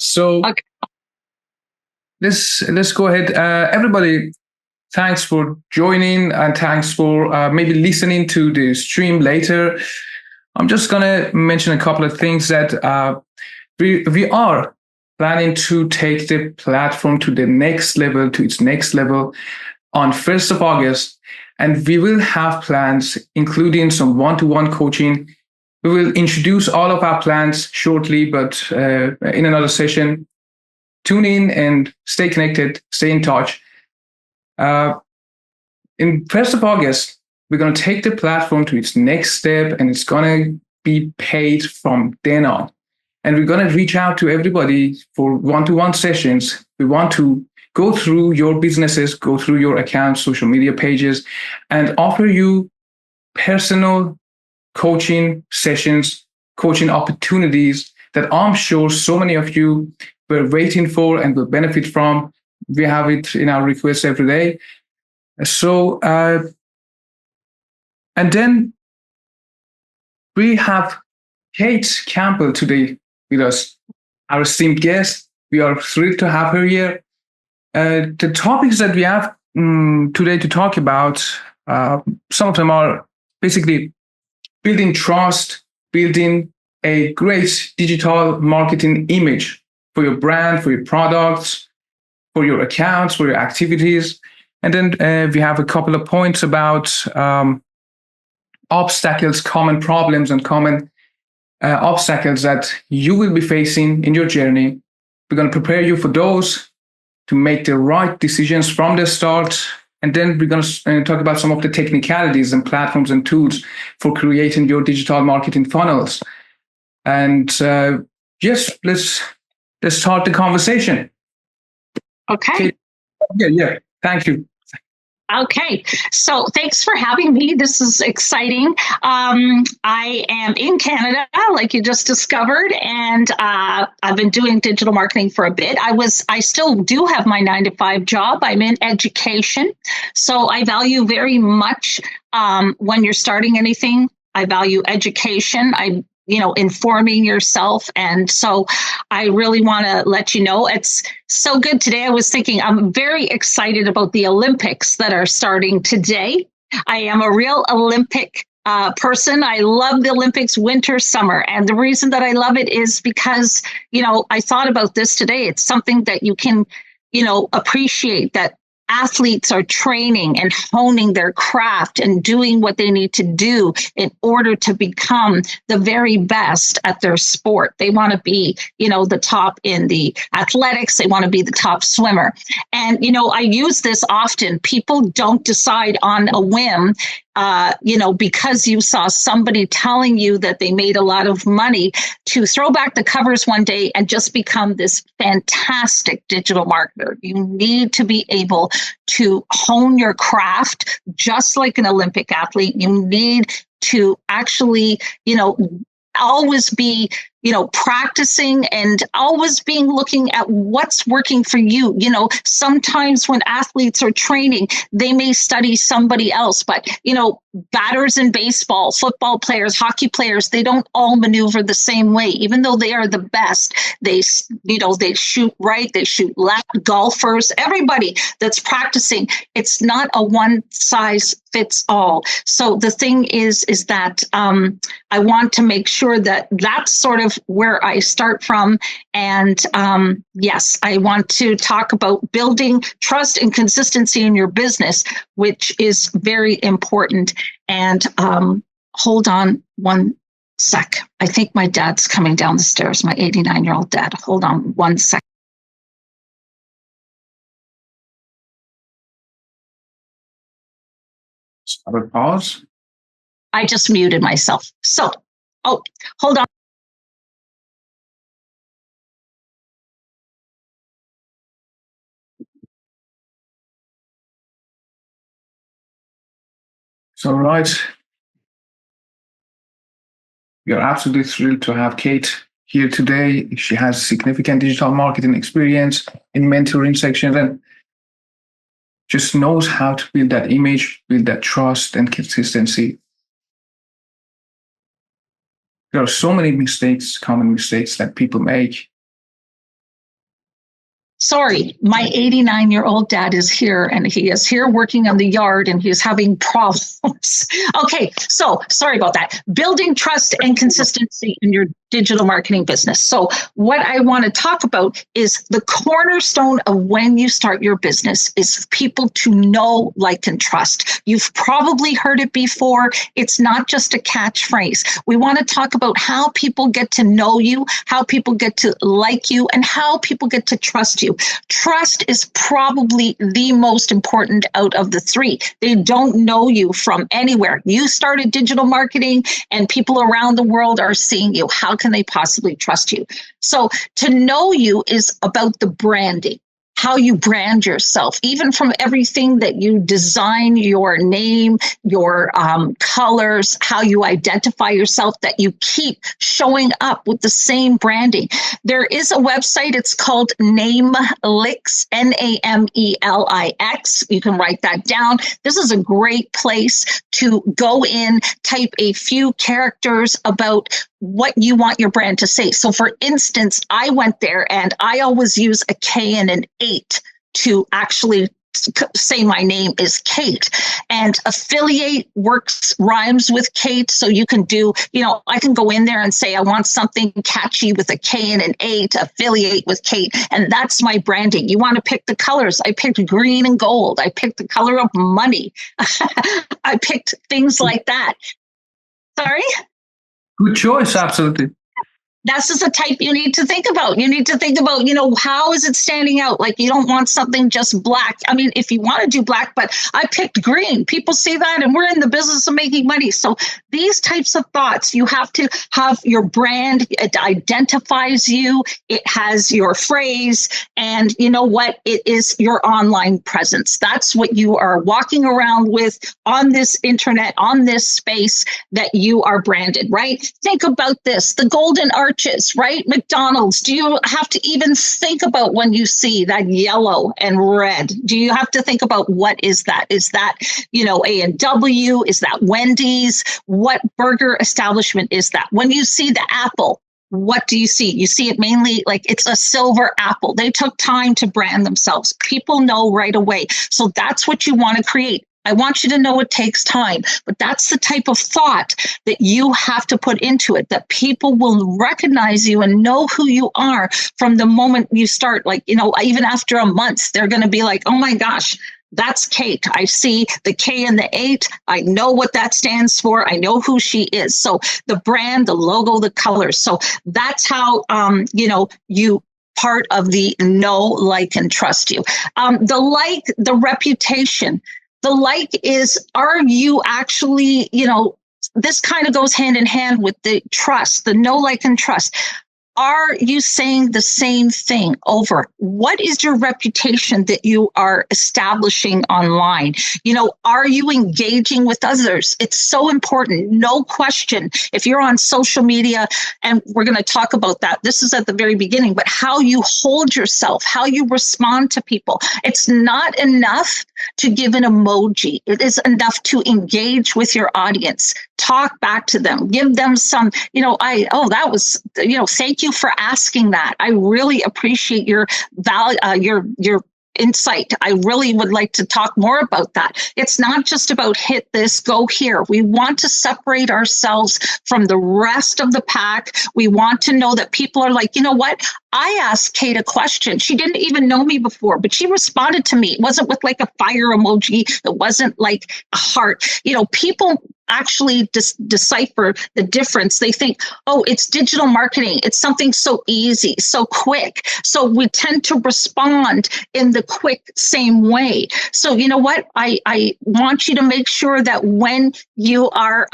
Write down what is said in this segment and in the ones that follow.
So Okay. let's go ahead. Everybody, thanks for joining and thanks for maybe listening to the stream later. I'm just gonna mention a couple of things that we are planning to take the platform to the next level, to its next level on 1st of August. And we will have plans, including some one-to-one coaching. We will introduce all of our plans shortly, but in another session. Tune in and stay connected, stay in touch. In 1st of August, we're going to take the platform to its next step, and it's going to be paid from then on. And we're going to reach out to everybody for one-to-one sessions. We want to go through your businesses, go through your accounts, social media pages, and offer you personal coaching sessions, coaching opportunities that I'm sure so many of you were waiting for and will benefit from. We have it in our requests every day. So, and then we have Kate Campbell today with us, our esteemed guest. We are thrilled to have her here. The topics that we have today to talk about, some of them are basically building trust, building a great digital marketing image for your brand, for your products, for your accounts, for your activities. And then we have a couple of points about obstacles, common problems, and common obstacles that you will be facing in your journey. We're going to prepare you for those to make the right decisions from the start. And then we're going to talk about some of the technicalities and platforms and tools for creating your digital marketing funnels. And yes, let's start the conversation. Okay. Yeah. Thank you. Okay. So thanks for having me. This is exciting. I am in Canada, like you just discovered, and I've been doing digital marketing for a bit. I still do have my 9-to-5 job. I'm in education. So I value very much when you're starting anything, I value education. Informing yourself. And so I really want to let you know it's so good today. I was thinking I'm very excited about the Olympics that are starting today. I am a real Olympic person. I love the Olympics, winter, summer. And the reason that I love it is because, I thought about this today. It's something that you can, appreciate, that athletes are training and honing their craft and doing what they need to do in order to become the very best at their sport. They want to be, the top in the athletics. They want to be the top swimmer. And, I use this often. People don't decide on a whim, because you saw somebody telling you that they made a lot of money to throw back the covers one day and just become this fantastic digital marketer. You need to be able to hone your craft just like an Olympic athlete. You need to actually, always be, practicing and always being looking at what's working for you. Sometimes when athletes are training, they may study somebody else, but, batters in baseball, football players, hockey players, they don't all maneuver the same way, even though they are the best. They shoot right, they shoot left, golfers, everybody that's practicing. It's not a one size fits all. So the thing is that I want to make sure that that's sort of where I start from. And yes, I want to talk about building trust and consistency in your business, which is very important. And hold on one sec. I think my dad's coming down the stairs, my 89-year-old dad. Hold on one sec. Have a pause. I just muted myself. So, hold on. So, right. We are absolutely thrilled to have Kate here today. She has significant digital marketing experience in mentoring section and just knows how to build that image, build that trust and consistency. There are so many mistakes, common mistakes that people make. Sorry, my 89-year-old dad is here, and he is here working on the yard, and he's having problems. Okay, so sorry about that. Building trust and consistency in your digital marketing business. So what I want to talk about is the cornerstone of when you start your business is people to know, like, and trust. You've probably heard it before. It's not just a catchphrase. We want to talk about how people get to know you, how people get to like you, and how people get to trust you. Trust is probably the most important out of the three. They don't know you from anywhere. You started digital marketing and people around the world are seeing you. How can they possibly trust you? So to know you is about the branding, how you brand yourself, even from everything that you design, your name, your colors, how you identify yourself, that you keep showing up with the same branding. There is a website, it's called Namelix, Namelix. You can write that down. This is a great place to go in, type a few characters about what you want your brand to say. So for instance, I went there and I always use a K and an 8 to actually say my name is Kate, and affiliate rhymes with Kate. So you can do, I can go in there and say, I want something catchy with a K and an 8, affiliate with Kate. And that's my branding. You want to pick the colors. I picked green and gold. I picked the color of money. I picked things like that. Sorry? Good choice. Absolutely. That's just a type you need to think about. You need to think about, how is it standing out? Like, you don't want something just black. I mean, if you want to do black, but I picked green. People see that, and we're in the business of making money. So these types of thoughts, you have to have your brand. It identifies you. It has your phrase. And you know what? It is your online presence. That's what you are walking around with on this internet, on this space that you are branded, right? Think about this, the golden arches, right? McDonald's. Do you have to even think about when you see that yellow and red? Do you have to think about what is that? Is that, A&W? Is that Wendy's? What burger establishment is that? When you see the apple, what do you see? You see it mainly like it's a silver apple. They took time to brand themselves. People know right away. So that's what you want to create. I want you to know it takes time, but that's the type of thought that you have to put into it, that people will recognize you and know who you are from the moment you start. Like, even after a month, they're going to be like, oh my gosh, that's Kate. I see the K and the 8. I know what that stands for. I know who she is. So the brand, the logo, the colors. So that's how, you part of the know, like, and trust you. The reputation. The like is, are you actually, this kind of goes hand in hand with the trust, the know, like, and trust. Are you saying the same thing over? What is your reputation that you are establishing online? Are you engaging with others? It's so important. No question. If you're on social media, and we're going to talk about that, this is at the very beginning, but how you hold yourself, how you respond to people. It's not enough to give an emoji. It is enough to engage with your audience, talk back to them, give them some, thank you for asking that. I really appreciate your value, your insight. I really would like to talk more about that. It's not just about hit this, go here. We want to separate ourselves from the rest of the pack. We want to know that people are like, you know what? I asked Kate a question. She didn't even know me before, but she responded to me. It wasn't with like a fire emoji. It wasn't like a heart. People actually decipher the difference. They think, oh, it's digital marketing. It's something so easy, so quick. So we tend to respond in the quick same way. So you know what? I want you to make sure that when you are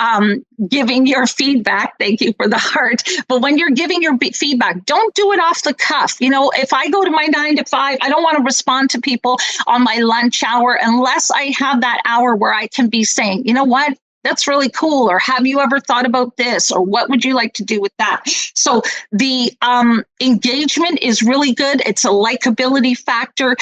giving your feedback, thank you for the heart, but when you're giving your feedback, don't do it off the cuff. If I go to my 9 to 5, I don't want to respond to people on my lunch hour unless I have that hour where I can be saying, you know what? That's really cool. Or have you ever thought about this? Or what would you like to do with that? So the engagement is really good. It's a likability factor,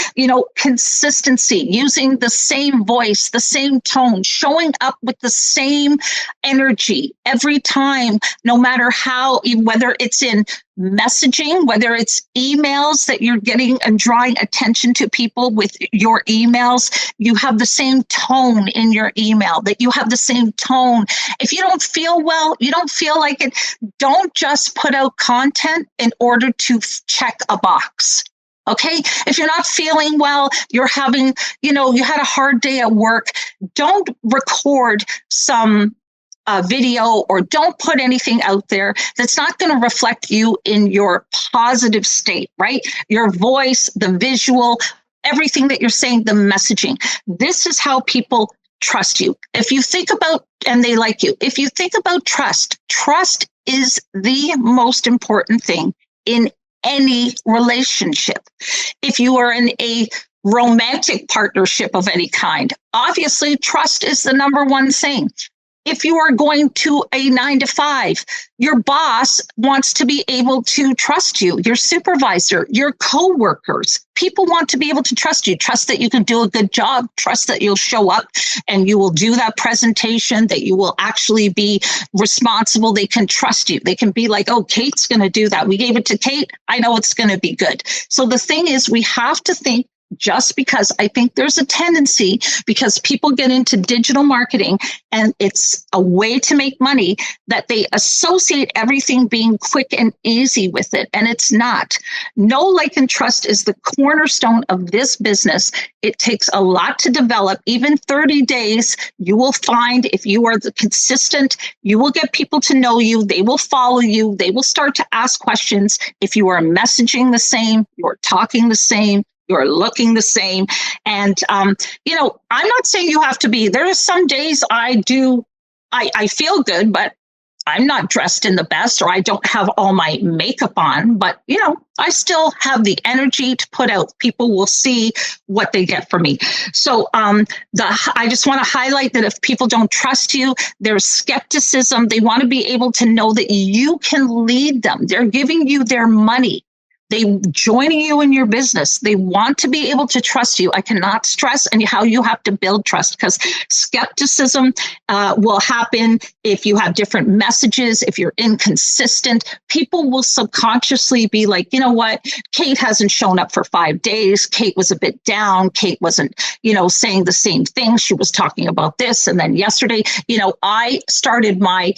consistency, using the same voice, the same tone, showing up with the same energy every time, no matter how, whether it's in messaging, whether it's emails that you're getting and drawing attention to people with your emails, you have the same tone in your email, that you have the same tone. If you don't feel well, you don't feel like it, don't just put out content in order to check a box. Okay. If you're not feeling well, you're having, you had a hard day at work, don't record some video or don't put anything out there that's not going to reflect you in your positive state, right? Your voice, the visual, everything that you're saying, the messaging. This is how people trust you. If you think about, and they like you, if you think about trust is the most important thing in any relationship. If you are in a romantic partnership of any kind, obviously trust is the number one thing. If you are going to a 9-to-5, your boss wants to be able to trust you, your supervisor, your coworkers. People want to be able to trust you, trust that you can do a good job, trust that you'll show up and you will do that presentation, that you will actually be responsible. They can trust you. They can be like, oh, Kate's going to do that. We gave it to Kate. I know it's going to be good. So the thing is, we have to think, just because I think there's a tendency, because people get into digital marketing and it's a way to make money, that they associate everything being quick and easy with it. And it's not. Know, like, and trust is the cornerstone of this business. It takes a lot to develop. Even 30 days, you will find, if you are consistent, you will get people to know you. They will follow you. They will start to ask questions. If you are messaging the same, you're talking the same, you're looking the same. And, I'm not saying you have to be. There are some days I feel good, but I'm not dressed in the best, or I don't have all my makeup on. But, I still have the energy to put out. People will see what they get from me. So I just want to highlight that if people don't trust you, there's skepticism. They want to be able to know that you can lead them. They're giving you their money. They joining you in your business. They want to be able to trust you. I cannot stress and how you have to build trust, because skepticism will happen if you have different messages, if you're inconsistent. People will subconsciously be like, you know what? Kate hasn't shown up for 5 days. Kate was a bit down. Kate wasn't, saying the same thing. She was talking about this. And then yesterday, I started my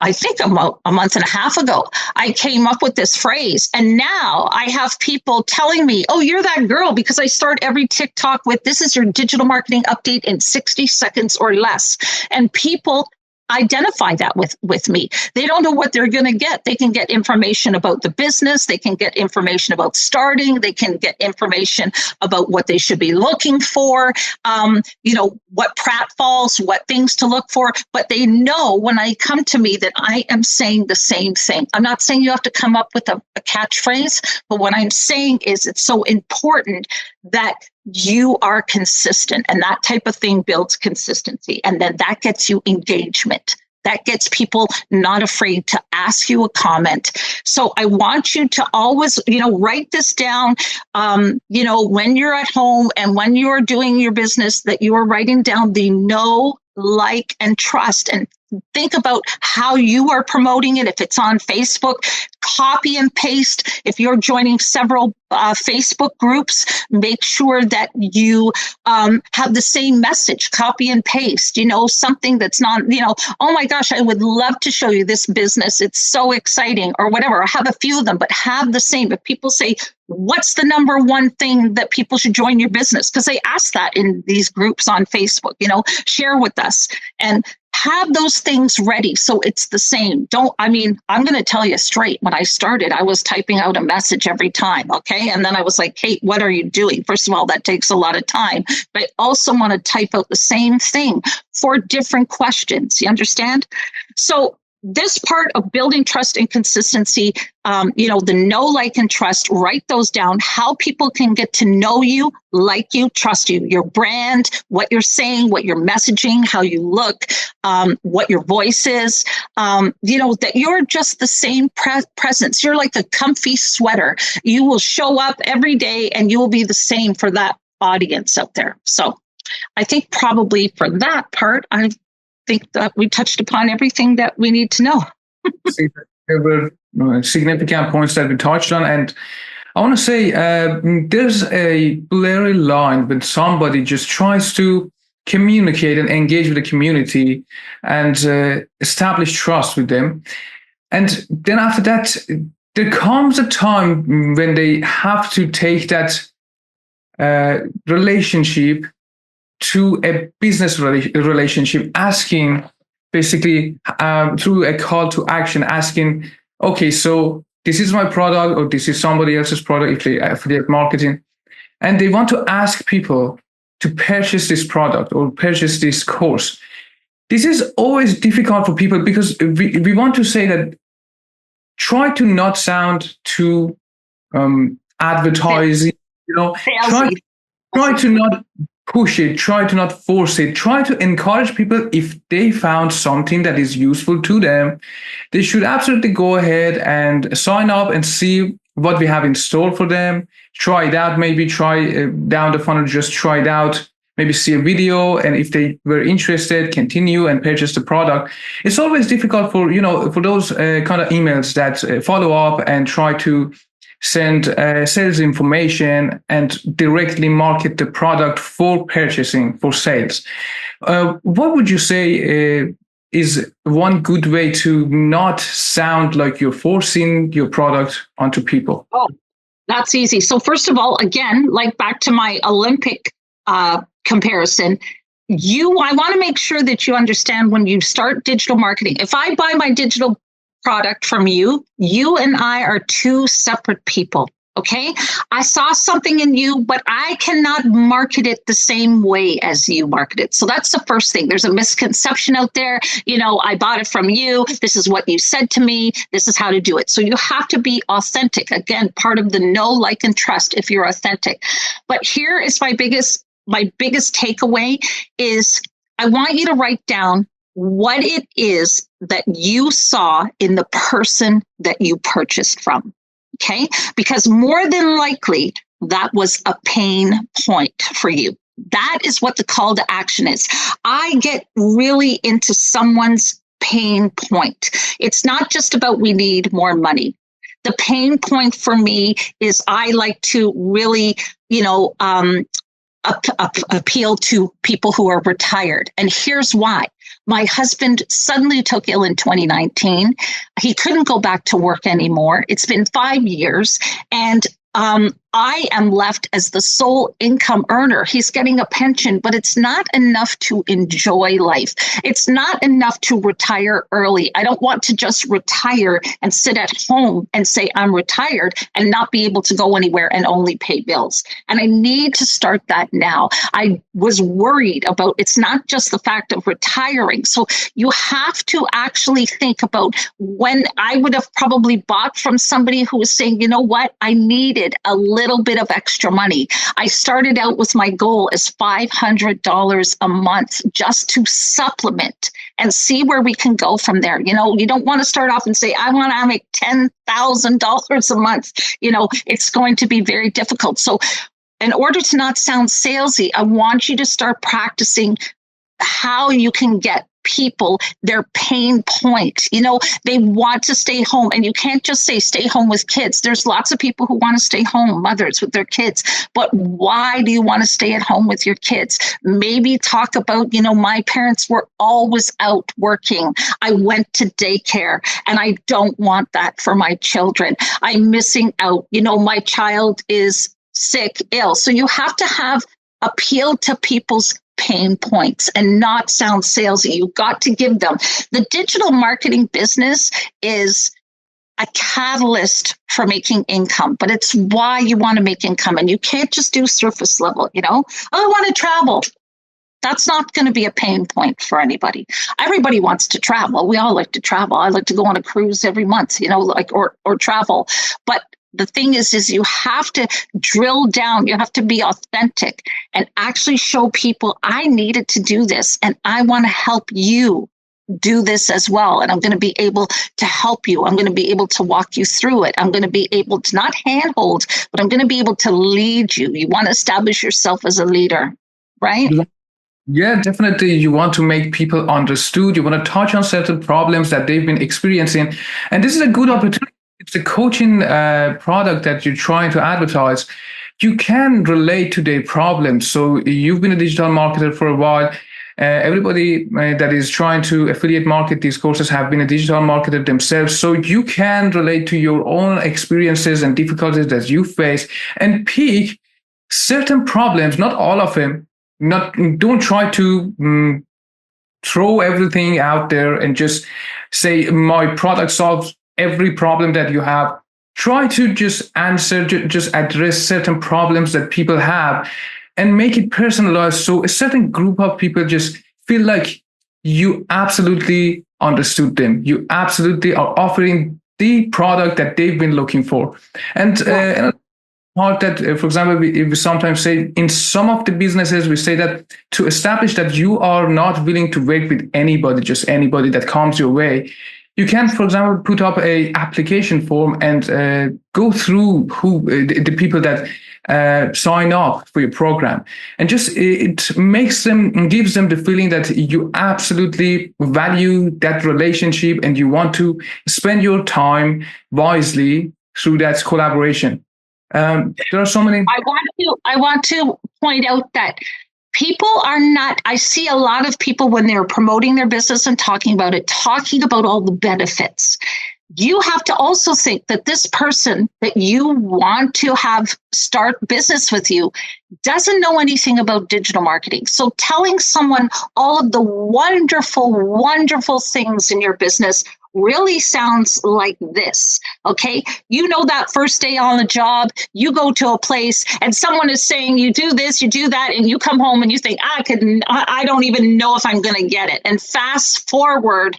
I think a month and a half ago, I came up with this phrase. And now I have people telling me, oh, you're that girl, because I start every TikTok with, this is your digital marketing update in 60 seconds or less. And people identify that with me. They don't know what they're going to get. They can get information about the business. They can get information about starting. They can get information about what they should be looking for, what pratfalls, what things to look for. But they know when I come to me that I am saying the same thing. I'm not saying you have to come up with a catchphrase, but what I'm saying is it's so important that you are consistent, and that type of thing builds consistency. And then that gets you engagement. That gets people not afraid to ask you a comment. So I want you to always, write this down, when you're at home and when you're doing your business, that you are writing down the know, like, and trust, and think about how you are promoting it. If it's on Facebook, copy and paste. If you're joining several Facebook groups, make sure that you have the same message, copy and paste, something that's not, oh my gosh, I would love to show you this business. It's so exciting, or whatever. I have a few of them, but have the same. If people say, what's the number one thing that people should join your business? Because they ask that in these groups on Facebook, share with us. And have those things ready so it's the same. I'm going to tell you straight, when I started, I was typing out a message every time, okay? And then I was like, Kate, what are you doing? First of all, that takes a lot of time, but I also want to type out the same thing for different questions. You understand? So this part of building trust and consistency, the know, like, and trust, write those down, how people can get to know you, like you, trust you, your brand, what you're saying, what you're messaging, how you look, what your voice is, that you're just the same presence. You're like a comfy sweater. You will show up every day and you will be the same for that audience out there. So I think probably for that part, I think that we touched upon everything that we need to know. Super. there were significant points that we touched on. And I want to say there's a blurry line when somebody just tries to communicate and engage with the community and establish trust with them. And then after that, there comes a time when they have to take that relationship to a business relationship, asking basically through a call to action, asking, okay, so this is my product or this is somebody else's product if they affiliate marketing, and they want to ask people to purchase this product or purchase this course. This is always difficult for people because we want to say that try to not sound too advertising, try to not push it, try to not force it, try to encourage people. If they found something that is useful to them, they should absolutely go ahead and sign up and see what we have in store for them. Try it out, maybe try down the funnel, just try it out, maybe see a video, and if they were interested, continue and purchase the product. It's always difficult for those kind of emails that follow up and try to send sales information and directly market the product for purchasing, for sales. What would you say is one good way to not sound like you're forcing your product onto people? Oh, that's easy. So first of all, again, like back to my Olympic comparison, I want to make sure that you understand when you start digital marketing. If I buy my digital product from you, you and I are two separate people. Okay. I saw something in you, but I cannot market it the same way as you market it. So that's the first thing. There's a misconception out there. I bought it from you. This is what you said to me. This is how to do it. So you have to be authentic. Again, part of the know, like, and trust if you're authentic. But here is my biggest takeaway is I want you to write down what it is that you saw in the person that you purchased from. Okay? Because more than likely, that was a pain point for you. That is what the call to action is. I get really into someone's pain point. It's not just about we need more money. The pain point for me is I like to really, appeal to people who are retired. And here's why. My husband suddenly took ill in 2019. He couldn't go back to work anymore. It's been 5 years. And I am left as the sole income earner. He's getting a pension, but it's not enough to enjoy life. It's not enough to retire early. I don't want to just retire and sit at home and say I'm retired and not be able to go anywhere and only pay bills. And I need to start that now. I was worried about it's not just the fact of retiring. So you have to actually think about when I would have probably bought from somebody who was saying, you know what, I needed a little bit of extra money. I started out with my goal as $500 a month just to supplement and see where we can go from there. You don't want to start off and say, I want to make $10,000 a month. It's going to be very difficult. So in order to not sound salesy, I want you to start practicing how you can get people their pain point. They want to stay home, and you can't just say stay home with kids. There's lots of people who want to stay home, mothers with their kids. But why do you want to stay at home with your kids? Maybe talk about, my parents were always out working. I went to daycare and I don't want that for my children. I'm missing out. My child is sick, ill. So you have to appeal to people's pain points and not sound salesy. You've got to give them. The digital marketing business is a catalyst for making income, but it's why you want to make income. And you can't just do surface level, I want to travel. That's not going to be a pain point for anybody. Everybody wants to travel. We all like to travel. I like to go on a cruise every month, or travel. But the thing is you have to drill down. You have to be authentic and actually show people I needed to do this and I want to help you do this as well. And I'm going to be able to help you. I'm going to be able to walk you through it. I'm going to be able to not handhold, but I'm going to be able to lead you. You want to establish yourself as a leader, right? Yeah, definitely. You want to make people understood. You want to touch on certain problems that they've been experiencing. And this is a good opportunity. It's a coaching product that you're trying to advertise. You can relate to their problems. So you've been a digital marketer for a while. Everybody that is trying to affiliate market these courses have been a digital marketer themselves. So you can relate to your own experiences and difficulties that you face and pick certain problems, not all of them. Not don't try to throw everything out there and just say my product solves every problem that you have. Try to just answer, just address certain problems that people have and make it personalized so a certain group of people just feel like you absolutely understood them. You absolutely are offering the product that they've been looking for. And part that, for example, we sometimes say in some of the businesses, we say that to establish that you are not willing to work with anybody, just anybody that comes your way, you can, for example, put up a application form and go through who the people that sign up for your program, and just it makes them, gives them the feeling that you absolutely value that relationship and you want to spend your time wisely through that collaboration. There are so many. I want to point out that people are not, I see a lot of people when they're promoting their business and talking about all the benefits. You have to also think that this person that you want to have start business with you doesn't know anything about digital marketing. So telling someone all of the wonderful, wonderful things in your business really sounds like this. Okay. You know, that first day on the job, you go to a place and someone is saying you do this, you do that, and you come home and you think, I don't even know if I'm going to get it. And fast forward,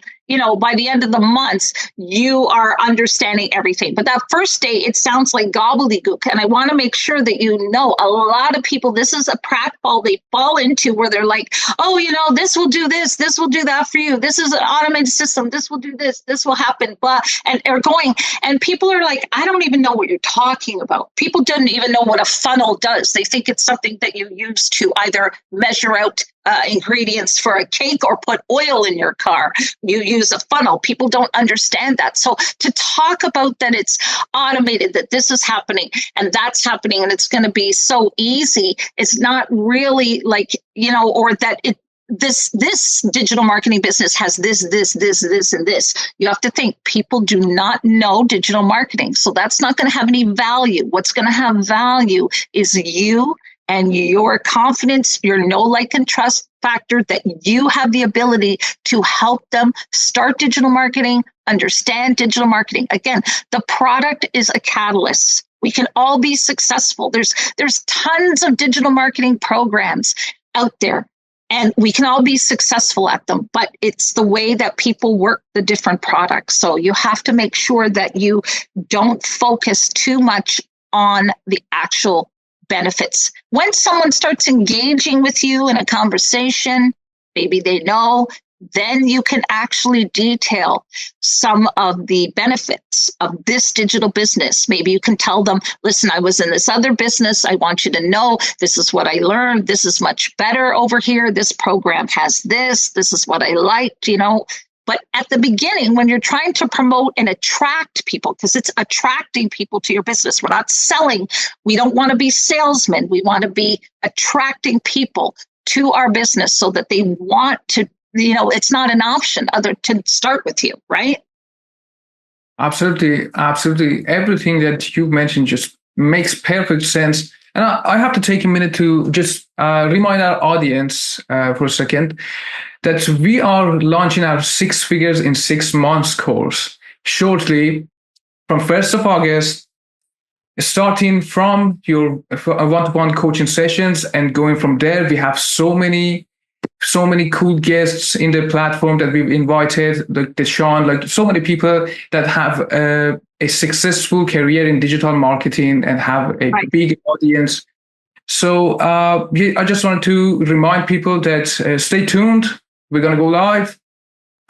by the end of the month, you are understanding everything. But that first day, it sounds like gobbledygook. And I want to make sure that you know a lot of people, this is a pratfall they fall into where they're like, oh, this will do this will do that for you. This is an automated system. This will do this will happen. Blah. And they're going, and people are like, I don't even know what you're talking about. People don't even know what a funnel does. They think it's something that you use to either measure out ingredients for a cake or put oil in your car. You use a funnel. People don't understand that. So to talk about that it's automated, that this is happening and that's happening and it's going to be so easy, it's not really like, or that this digital marketing business has this, and this. You have to think people do not know digital marketing. So that's not going to have any value. What's going to have value is you and your confidence, your know, like, and trust factor that you have the ability to help them start digital marketing, understand digital marketing. Again, the product is a catalyst. We can all be successful. There's tons of digital marketing programs out there, and we can all be successful at them, but it's the way that people work the different products. So you have to make sure that you don't focus too much on the actual benefits. When someone starts engaging with you in a conversation, maybe they know, then you can actually detail some of the benefits of this digital business. Maybe you can tell them, listen, I was in this other business. I want you to know this is what I learned. This is much better over here. This program has this. This is what I liked, But at the beginning, when you're trying to promote and attract people, because it's attracting people to your business, we're not selling. We don't want to be salesmen. We want to be attracting people to our business so that they want to, it's not an option other to start with you, right? Absolutely. Absolutely. Everything that you mentioned just makes perfect sense. And I have to take a minute to just remind our audience for a second that we are launching our 6 Figures in 6 Months course shortly from 1st of August, starting from your one-to-one coaching sessions and going from there. We have so many cool guests in the platform that we've invited, like Deshaun, like so many people that have a successful career in digital marketing and have a big audience. So I just wanted to remind people that stay tuned. We're going to go live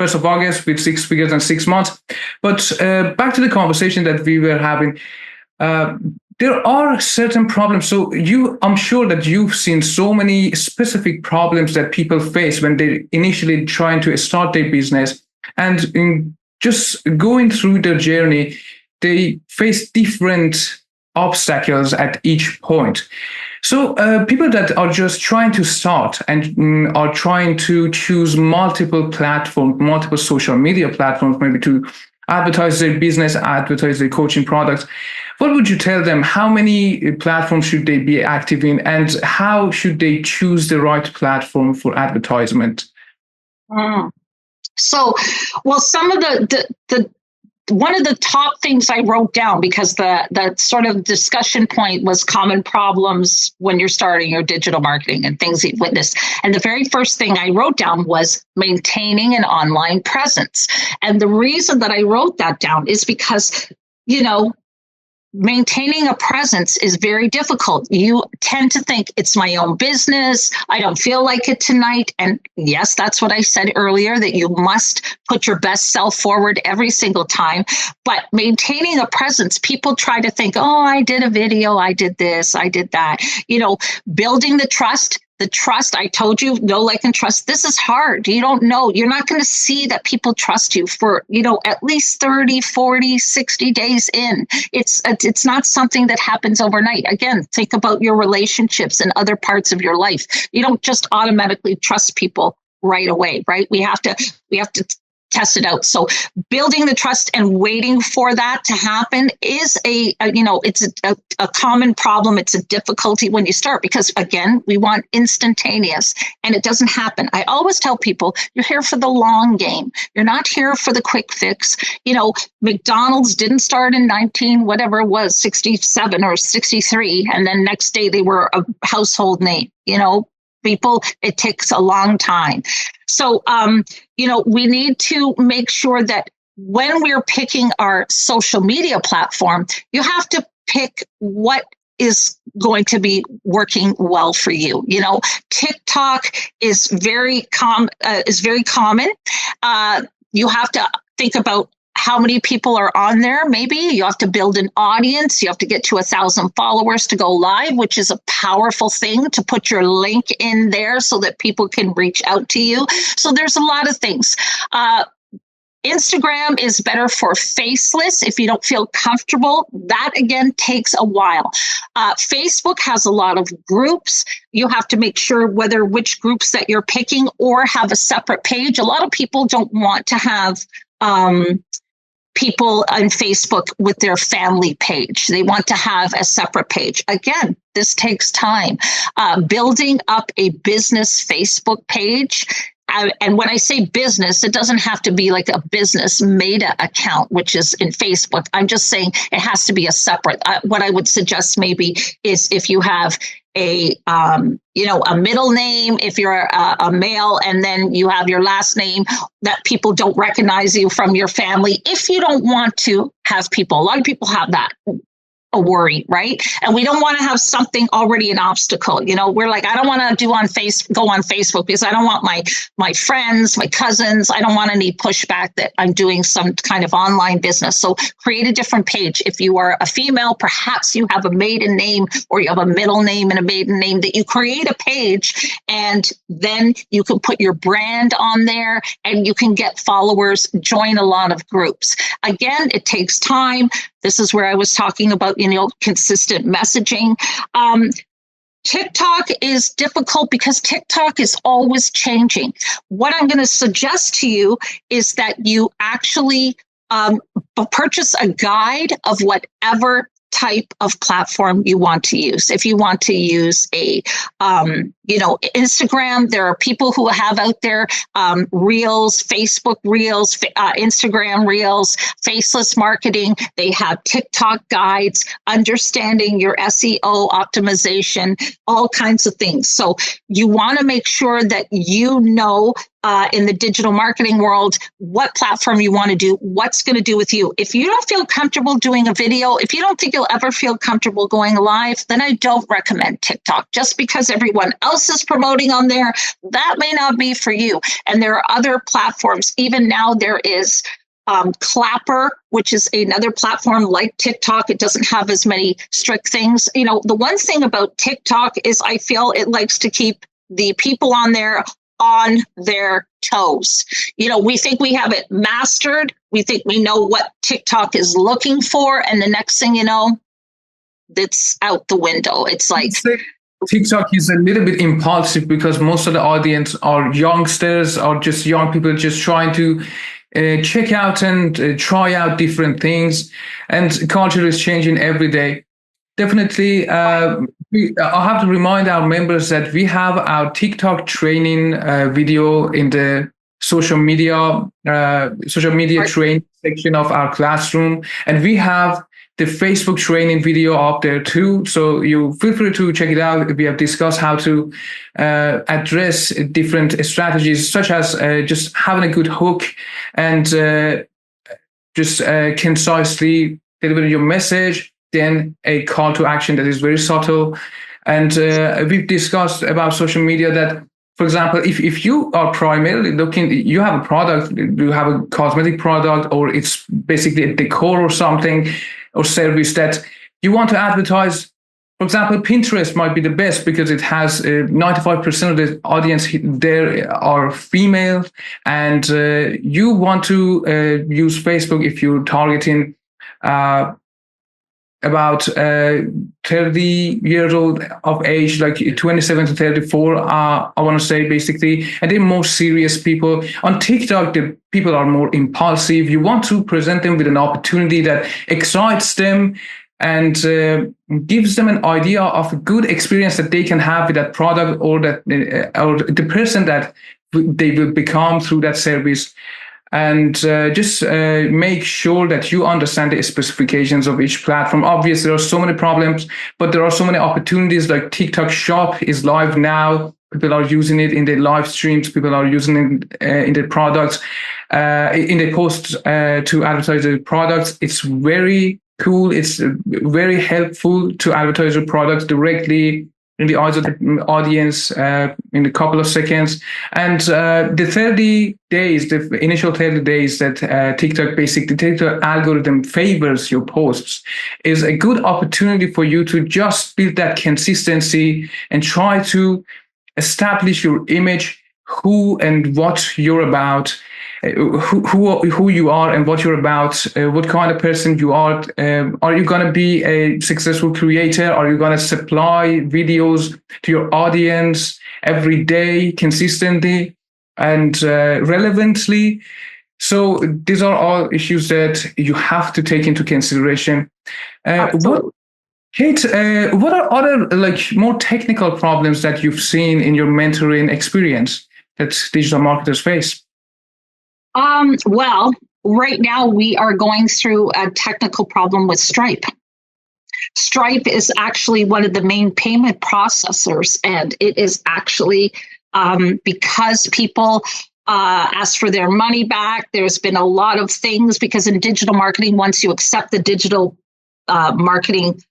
1st of August with 6 Figures in 6 Months. But back to the conversation that we were having. there are certain problems. So I'm sure that you've seen so many specific problems that people face when they initially trying to start their business, and in just going through their journey, they face different obstacles at each point. So people that are just trying to start and are trying to choose multiple platforms, multiple social media platforms, maybe to advertise their business, advertise their coaching products, what would you tell them? How many platforms should they be active in, and how should they choose the right platform for advertisement? Mm. So, well, some of the one of the top things I wrote down, because the sort of discussion point was common problems when you're starting your digital marketing and things you've witnessed. And the very first thing I wrote down was maintaining an online presence. And the reason that I wrote that down is because, you know, maintaining a presence is very difficult. You tend to think it's my own business. I don't feel like it tonight. And yes, that's what I said earlier, that you must put your best self forward every single time. But maintaining a presence, people try to think, oh, I did a video, I did this, I did that. You know, building the trust. The trust, I told you, know, like, and trust. This is hard. You don't know. You're not going to see that people trust you for, you know, at least 30, 40, 60 days in. It's not something that happens overnight. Again, think about your relationships and other parts of your life. You don't just automatically trust people right away, right? We have to test it out. So building the trust and waiting for that to happen is it's a common problem. It's a difficulty when you start, because again, we want instantaneous, and it doesn't happen. I always tell people, you're here for the long game. You're not here for the quick fix. You know, McDonald's didn't start in 67 or 63. And then next day they were a household name, you know. People, it takes a long time. So, we need to make sure that when we're picking our social media platform, you have to pick what is going to be working well for you. You know, TikTok is very common. You have to think about how many people are on there. Maybe you have to build an audience. You have to get to 1,000 followers to go live, which is a powerful thing, to put your link in there so that people can reach out to you. So there's a lot of things. Instagram is better for faceless if you don't feel comfortable. That, again, takes a while. Facebook has a lot of groups. You have to make sure which groups that you're picking, or have a separate page. A lot of people don't want to have people on Facebook with their family page. They want to have a separate page. Again, this takes time. Building up a business Facebook page. And when I say business, it doesn't have to be like a business meta account, which is in Facebook. I'm just saying it has to be a separate. What I would suggest maybe is, if you have a middle name, if you're a male, and then you have your last name, that people don't recognize you from your family. If you don't want to have people, a lot of people have that a worry, right? And we don't want to have something already an obstacle. You know, we're like, I don't want to go on Facebook because I don't want my friends, my cousins, I don't want any pushback that I'm doing some kind of online business. So create a different page. If you are a female, perhaps you have a maiden name, or you have a middle name and a maiden name, that you create a page, and then you can put your brand on there, and you can get followers, join a lot of groups. Again, it takes time. This is where I was talking about, consistent messaging. TikTok is difficult because TikTok is always changing. What I'm going to suggest to you is that you actually purchase a guide of whatever type of platform you want to use. If you want to use Instagram, there are people who have out there Reels, Facebook Reels, Instagram Reels, faceless marketing. They have TikTok guides, understanding your SEO optimization, all kinds of things. So you want to make sure that in the digital marketing world, what platform you want to do, what's going to do with you. If you don't feel comfortable doing a video, if you don't think you'll ever feel comfortable going live, then I don't recommend TikTok. Just because everyone else is promoting on there, that may not be for you. And there are other platforms. Even now, there is Clapper, which is another platform like TikTok. It doesn't have as many strict things. The one thing about TikTok is I feel it likes to keep the people on there on their toes. We think we have it mastered. We think we know what TikTok is looking for. And the next thing you know, it's out the window. It's like TikTok is a little bit impulsive because most of the audience are youngsters or just young people just trying to check out and try out different things. And culture is changing every day. Definitely, I have to remind our members that we have our TikTok training video in the social media training section of our classroom, and we have the Facebook training video up there too. So you feel free to check it out. We have discussed how to address different strategies, such as just having a good hook and just concisely deliver your message. Then a call to action that is very subtle. And we've discussed about social media that, for example, if you are primarily looking, you have a product, you have a cosmetic product, or it's basically a decor or something or service that you want to advertise. For example, Pinterest might be the best because it has 95% of the audience there are female, and you want to use Facebook if you're targeting about 30 years old of age, like 27 to 34, I want to say basically, and they're more serious people. On TikTok, the people are more impulsive. You want to present them with an opportunity that excites them and gives them an idea of a good experience that they can have with that product or that or the person that they will become through that service. And just make sure that you understand the specifications of each platform. Obviously, there are so many problems, but there are so many opportunities. Like TikTok Shop is live now. People are using it in their live streams. People are using it in their products, in their posts to advertise their products. It's very cool. It's very helpful to advertise your products directly in the eyes of the audience in a couple of seconds. And the 30 days, the initial 30 days that TikTok algorithm favors your posts is a good opportunity for you to just build that consistency and try to establish your image, who and what you're about, who you are and what you're about, what kind of person you are. Are you going to be a successful creator? Are you going to supply videos to your audience every day, consistently and relevantly? So these are all issues that you have to take into consideration. Kate, what are other more technical problems that you've seen in your mentoring experience that digital marketers face? Well, right now we are going through a technical problem with Stripe. Stripe is actually one of the main payment processors, and it is actually because people ask for their money back. There's been a lot of things because in digital marketing, once you accept the digital marketing,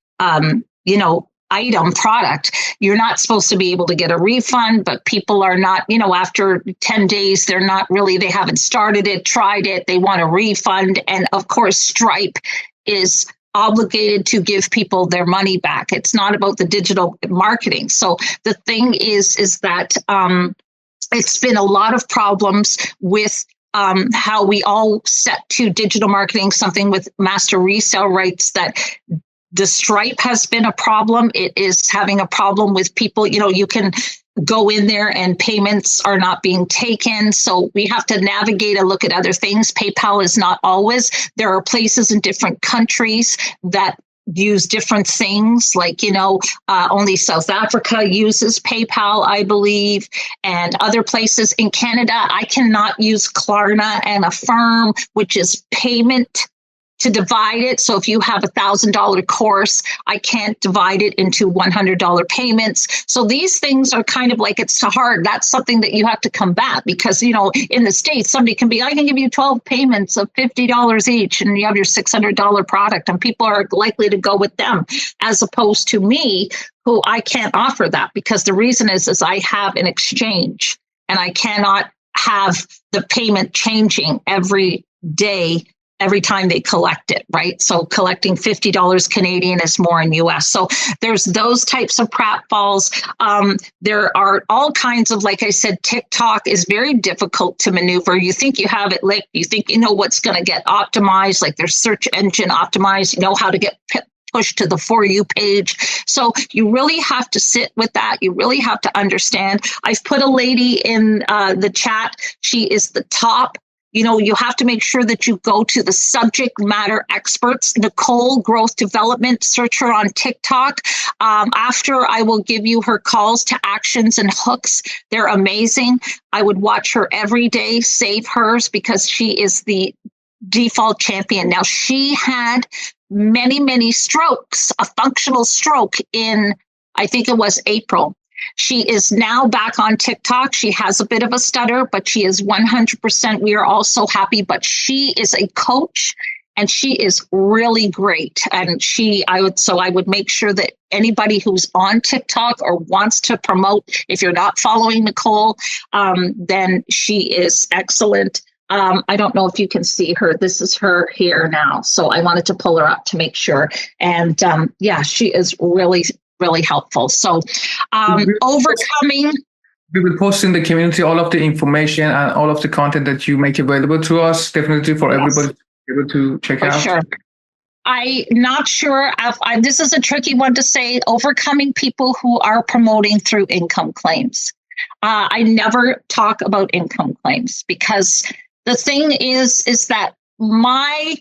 item product, you're not supposed to be able to get a refund, but people are not, after 10 days, they haven't started it, tried it, they want a refund. And of course, Stripe is obligated to give people their money back. It's not about the digital marketing. So the thing is that it's been a lot of problems with how we all set to digital marketing, something with master resale rights that the Stripe has been a problem. It is having a problem with people. You can go in there and payments are not being taken. So we have to navigate and look at other things. PayPal is not always. There are places in different countries that use different things. Only South Africa uses PayPal, I believe, and other places. In Canada, I cannot use Klarna and Affirm, which is payment to divide it. So if you have $1,000 course, I can't divide it into $100 payments. So these things are kind of it's hard. That's something that you have to combat because, in the States, somebody can be, I can give you 12 payments of $50 each and you have your $600 product and people are likely to go with them as opposed to me, who I can't offer that because the reason is I have an exchange and I cannot have the payment changing every day, every time they collect it, right? So collecting $50 Canadian is more in US. So there's those types of pratfalls. There are all kinds of, like I said, TikTok is very difficult to maneuver. You think you have it licked. You think you know what's going to get optimized, like there's search engine optimized, you know how to get pushed to the For You page. So you really have to sit with that. You really have to understand. I've put a lady in the chat. She is the top. You know, you have to make sure that you go to the subject matter experts. Nicole Growth Development, search her on TikTok. After I will give you her calls to actions and hooks. They're amazing. I would watch her every day, save hers, because she is the default champion. Now, she had many, many strokes, a functional stroke in, I think it was April. She is now back on TikTok. She has a bit of a stutter, but she is 100%. We are all so happy, but she is a coach and she is really great. And I would make sure that anybody who's on TikTok or wants to promote, if you're not following Nicole, then she is excellent. I don't know if you can see her. This is her here now. So I wanted to pull her up to make sure. And she is really, really helpful. So overcoming. We will post in the community all of the information and all of the content that you make available to us, definitely for everybody to be able to check out. Sure. I'm not sure if this is a tricky one to say, overcoming people who are promoting through income claims. I never talk about income claims because the thing is that my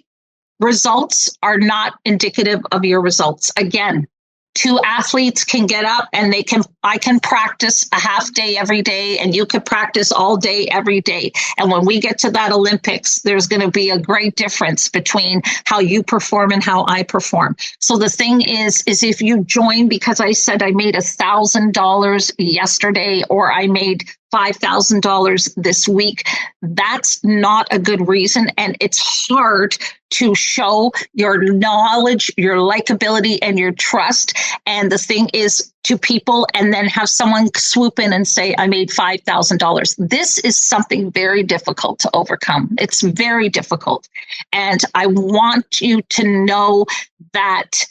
results are not indicative of your results. Again, two athletes can get up and I can practice a half day every day and you could practice all day every day. And when we get to that Olympics, there's going to be a great difference between how you perform and how I perform. So the thing is if you join because I said I made $1,000 yesterday or I made $5,000 this week, that's not a good reason. And it's hard to show your knowledge, your likability, and your trust. And the thing is to people and then have someone swoop in and say, I made $5,000. This is something very difficult to overcome. It's very difficult. And I want you to know that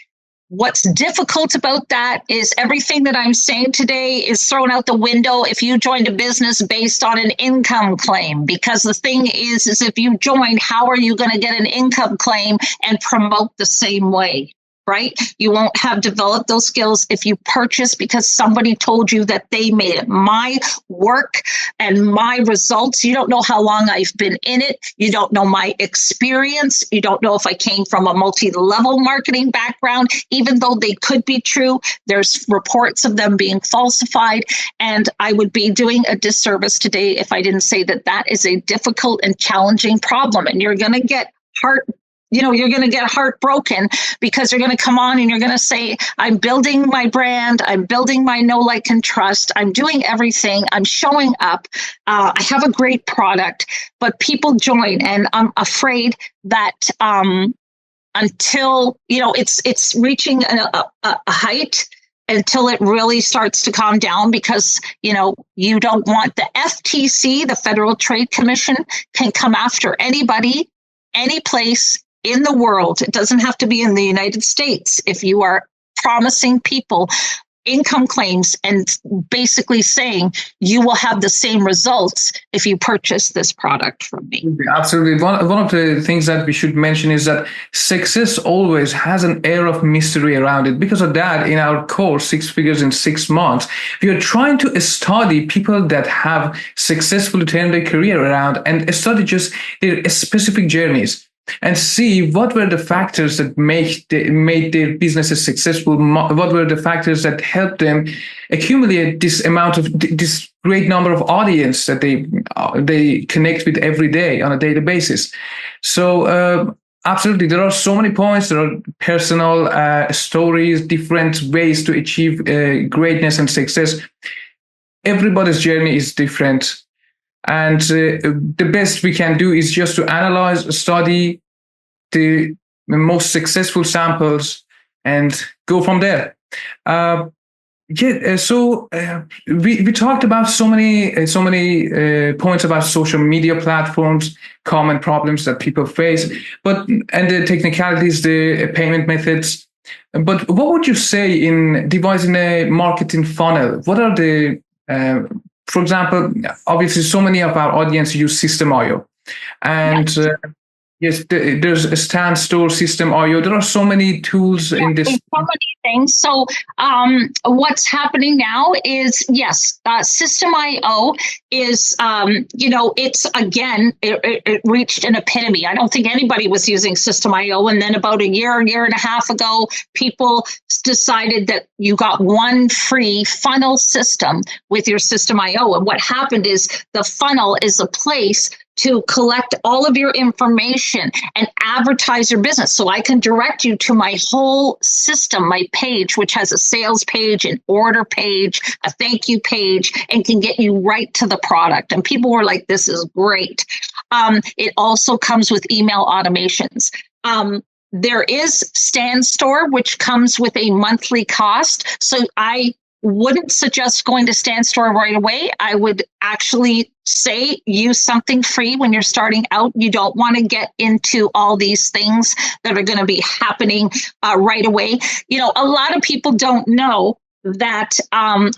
what's difficult about that is everything that I'm saying today is thrown out the window if you joined a business based on an income claim. Because the thing is if you join, how are you going to get an income claim and promote the same way? Right? You won't have developed those skills if you purchase because somebody told you that they made it. My work and my results, you don't know how long I've been in it. You don't know my experience. You don't know if I came from a multi-level marketing background, even though they could be true. There's reports of them being falsified. And I would be doing a disservice today if I didn't say that that is a difficult and challenging problem. And you're going to get you're going to get heartbroken because you're going to come on and you're going to say, I'm building my brand. I'm building my know, like, and trust. I'm doing everything. I'm showing up. I have a great product, but people join. And I'm afraid that until, it's reaching a height until it really starts to calm down because, you don't want the FTC, the Federal Trade Commission, can come after anybody, any place in the world. It doesn't have to be in the United States. If you are promising people income claims and basically saying you will have the same results if you purchase this product from me. Absolutely. One of the things that we should mention is that success always has an air of mystery around it. Because of that, in our course, 6 Figures in 6 Months, we are trying to study people that have successfully turned their career around and study just their specific journeys and see what were the factors that made their businesses successful, what were the factors that helped them accumulate this great number of audience that they connect with every day on a daily basis. So absolutely, there are so many points. There are personal stories, different ways to achieve greatness and success. Everybody's journey is different. And the best we can do is just to analyze, study the most successful samples and go from there. Yeah, we talked about so many points about social media platforms, common problems that people face, but and the technicalities, the payment methods. But what would you say in devising a marketing funnel? What are the, uh, for example, obviously, so many of our audience use System.io, and Yes. yes, there's a stand store System.io. There are so many tools Yeah, in there's this. so many things. So, what's happening now is yes, System.io is, it's again, it reached an epitome. I don't think anybody was using System.io, and then about a year and a half ago, people decided that you got one free funnel system with your System.io. And what happened is the funnel is a place to collect all of your information and advertise your business. So I can direct you to my whole system, my page, which has a sales page, an order page, a thank you page, and can get you right to the product. And people were like, this is great. It also comes with email automations. There is Stand Store, which comes with a monthly cost. So I wouldn't suggest going to Stand Store right away. I would actually say use something free when you're starting out. You don't want to get into all these things that are going to be happening right away. A lot of people don't know that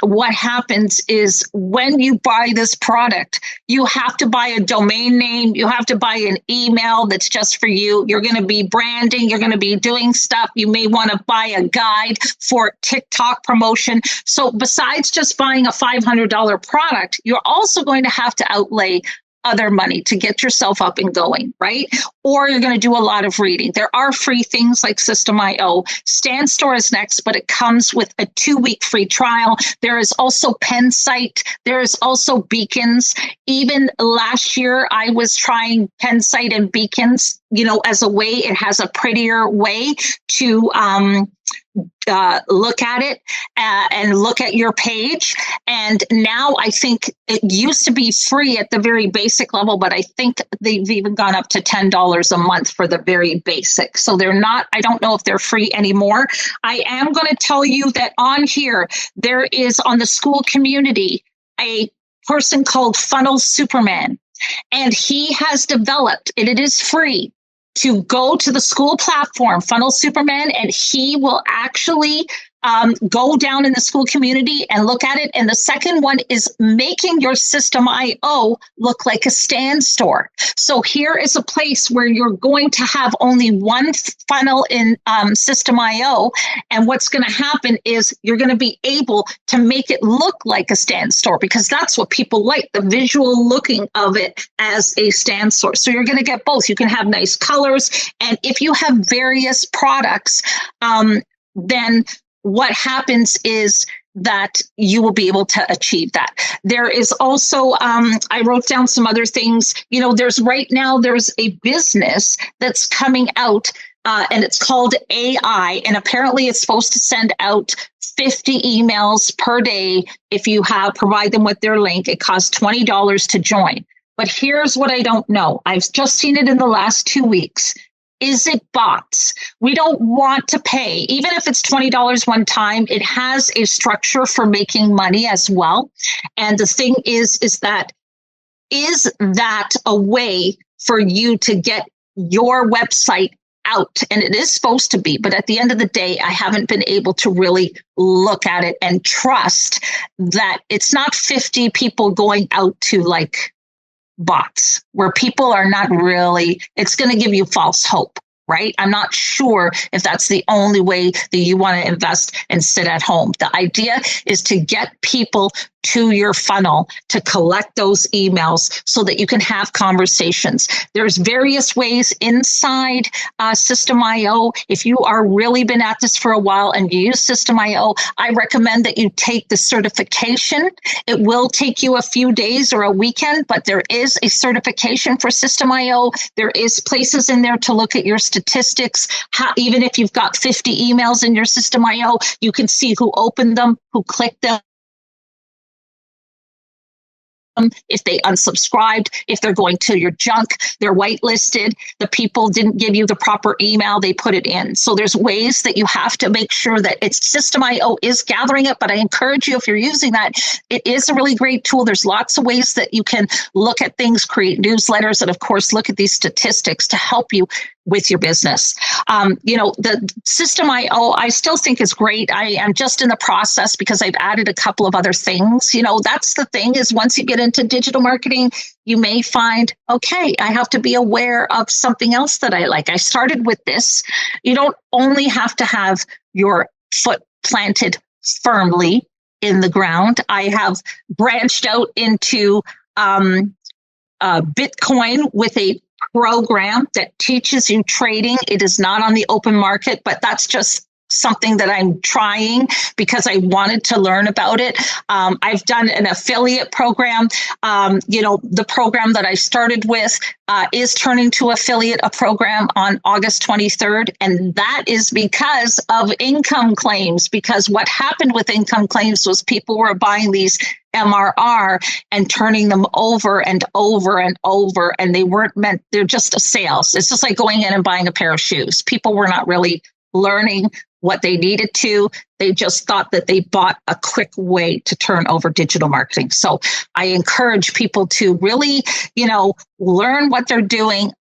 what happens is when you buy this product, you have to buy a domain name, you have to buy an email that's just for you. You're going to be branding, you're going to be doing stuff. You may want to buy a guide for TikTok promotion. So besides just buying a $500 product, you're also going to have to outlay other money to get yourself up and going, right? Or you're going to do a lot of reading. There are free things like System.io. Stand Store is next, but it comes with a 2-week free trial. There is also Pensight. There is also Beacons. Even last year, I was trying Pensight and Beacons, as a way, it has a prettier way to look at it and look at your page. And now I think it used to be free at the very basic level, but I think they've even gone up to $10 a month for the very basic. So they're not, I don't know if they're free anymore. I am going to tell you that on here, there is on the school community, a person called Funnel Superman, and he has developed, and it is free, to go to the school platform, Funnel Superman, and he will actually go down in the school community and look at it. And the second one is making your System.io look like a Stand Store. So here is a place where you're going to have only one funnel in System.io. And what's going to happen is you're going to be able to make it look like a Stand Store, because that's what people like, the visual looking of it as a Stand Store. So you're going to get both. You can have nice colors. And if you have various products, then what happens is that you will be able to achieve that. There is also, I wrote down some other things. There's a business that's coming out and it's called AI. And apparently it's supposed to send out 50 emails per day. If you provide them with their link, it costs $20 to join. But here's what I don't know. I've just seen it in the last 2 weeks. Is it bots? We don't want to pay. Even if it's $20 one time, it has a structure for making money as well. And the thing is that a way for you to get your website out? And it is supposed to be, but at the end of the day, I haven't been able to really look at it and trust that it's not 50 people going out to bots where people are not really, it's going to give you false hope, right? I'm not sure if that's the only way that you want to invest and sit at home. The idea is to get people to your funnel to collect those emails so that you can have conversations. There's various ways inside System.io. If you are really been at this for a while and you use System.io, I recommend that you take the certification. It will take you a few days or a weekend, but there is a certification for System.io. There is places in there to look at your statistics. Even if you've got 50 emails in your System.io, you can see who opened them, who clicked them, if they unsubscribed, if they're going to your junk, they're whitelisted, the people didn't give you the proper email, they put it in. So there's ways that you have to make sure that it's System.io is gathering it, but I encourage you, if you're using that, it is a really great tool. There's lots of ways that you can look at things, create newsletters, and of course, look at these statistics to help you with your business. The System.io, I still think is great. I am just in the process because I've added a couple of other things. That's the thing is once you get into digital marketing, you may find, okay, I have to be aware of something else that I like. I started with this. You don't only have to have your foot planted firmly in the ground. I have branched out into Bitcoin with a program that teaches you trading. It is not on the open market, but that's just something that I'm trying because I wanted to learn about it. I've done an affiliate program. The program that I started with is turning to affiliate a program on August 23rd. And that is because of income claims, because what happened with income claims was people were buying these MRR and turning them over and over and over. And they weren't meant, they're just a sales. It's just like going in and buying a pair of shoes. People were not really learning what they needed to. They just thought that they bought a quick way to turn over digital marketing. So I encourage people to really, learn what they're doing.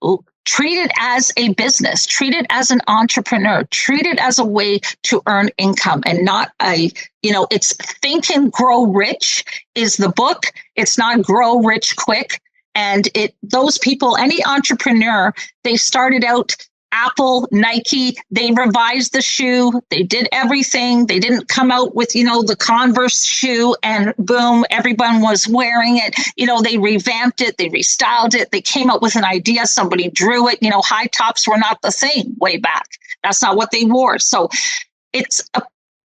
Treat it as a business, treat it as an entrepreneur, treat it as a way to earn income and not it's Think and Grow Rich is the book. It's not Grow Rich Quick. And those people, any entrepreneur, they started out Apple, Nike, they revised the shoe. They did everything. They didn't come out with, the Converse shoe and boom, everyone was wearing it. They revamped it. They restyled it. They came up with an idea. Somebody drew it. High tops were not the thing way back. That's not what they wore. So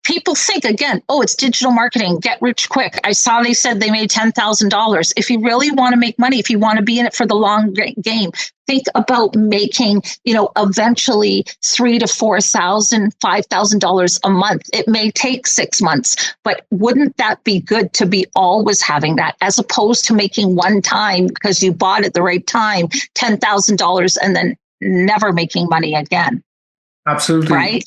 people think again, it's digital marketing, get rich quick. I saw they said they made $10,000. If you really want to make money, if you want to be in it for the long game, think about making, eventually $3,000 to $4,000, $5,000 a month. It may take 6 months, but wouldn't that be good to be always having that as opposed to making one time because you bought at the right time, $10,000 and then never making money again. Absolutely. Right?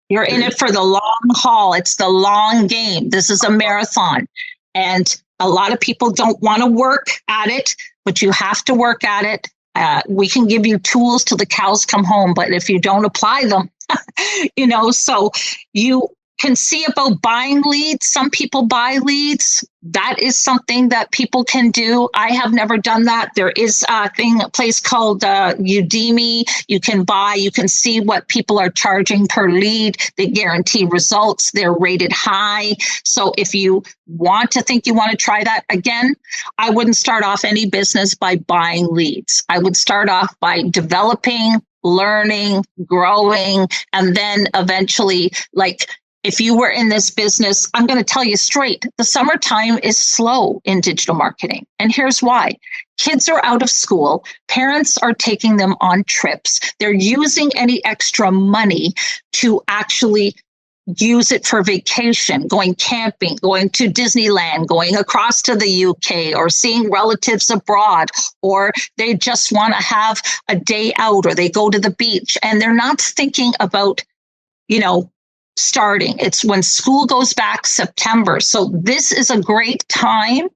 You're in it for the long haul. It's the long game. This is a marathon. And a lot of people don't want to work at it, but you have to work at it. We can give you tools till the cows come home, but if you don't apply them, so you can see about buying leads. Some people buy leads. That is something that people can do. I have never done that. There is a place called Udemy. You can see what people are charging per lead. They guarantee results. They're rated high. So if you want to try that, again, I wouldn't start off any business by buying leads. I would start off by developing, learning, growing, and then eventually, if you were in this business, I'm going to tell you straight, the summertime is slow in digital marketing. And here's why. Kids are out of school. Parents are taking them on trips. They're using any extra money to actually use it for vacation, going camping, going to Disneyland, going across to the UK, or seeing relatives abroad, or they just want to have a day out, or they go to the beach. And they're not thinking about, starting. It's when school goes back September. So this is a great time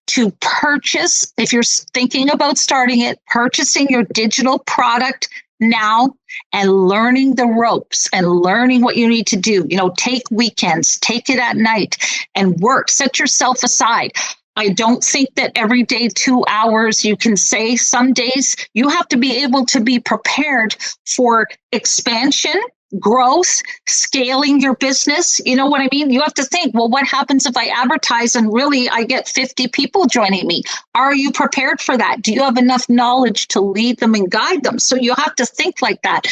to purchase, if you're thinking about starting it, purchasing your digital product now and learning the ropes and learning what you need to do. Take weekends, take it at night and work, set yourself aside. I don't think that every day 2 hours you can say. Some days you have to be able to be prepared for expansion, growth, scaling your business. You know what I mean? You have to think, well, what happens if I advertise and really I get 50 people joining me? Are you prepared for that? Do you have enough knowledge to lead them and guide them? So you have to think like that